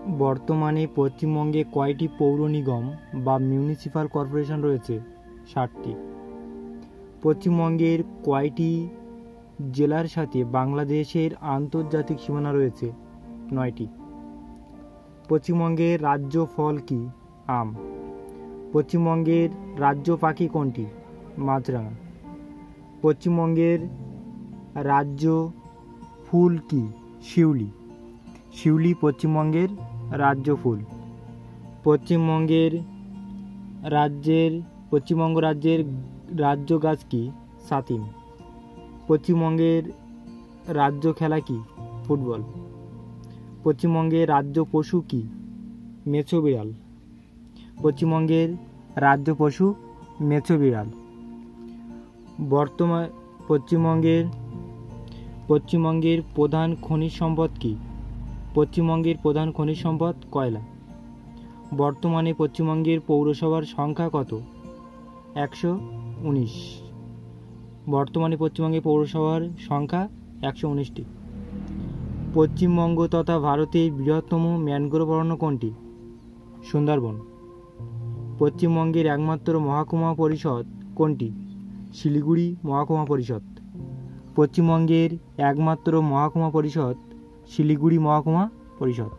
বর্তমানে পশ্চিমবঙ্গে কয়টি পৌর নিগম বা মিউনিসিপ্যাল কর্পোরেশন রয়েছে? 7টি। পশ্চিমবঙ্গের কয়টি জেলার সাথে বাংলাদেশের আন্তর্জাতিক সীমানা রয়েছে? 9টি। পশ্চিমবঙ্গের রাজ্য ফল কি? আম। পশ্চিমবঙ্গের রাজ্য পাখি কোনটি? মাছরাঙা। পশ্চিমবঙ্গের রাজ্য ফুল কি? শিউলি। শিউলি পশ্চিমবঙ্গের রাজ্য ফুল। পশ্চিমবঙ্গ রাজ্যের রাজ্য গাছ কি? সাতিম। পশ্চিমবঙ্গের রাজ্য খেলা কি? ফুটবল। পশ্চিমবঙ্গের রাজ্য পশু কি? মেছো বিড়াল। পশ্চিমবঙ্গের রাজ্য পশু মেছো বিড়াল। পশ্চিমবঙ্গের প্রধান খনিজ সম্পদ কি? পশ্চিমবঙ্গের প্রধান খনিজ সম্পদ কয়লা। বর্তমানে পশ্চিমবঙ্গের পৌরসভার সংখ্যা কত? 119। বর্তমানে পশ্চিমবঙ্গের পৌরসভার সংখ্যা 119টি। পশ্চিমবঙ্গ তথা ভারতের বৃহত্তম ম্যানগ্রোভ অরণ্য কোনটি? সুন্দরবন। পশ্চিমবঙ্গের একমাত্র মহকুমা পরিষদ কোনটি? শিলিগুড়ি মহকুমা পরিষদ। পশ্চিমবঙ্গের একমাত্র মহকুমা পরিষদ শিলিগুড়ি মহকুমা পরিষদ।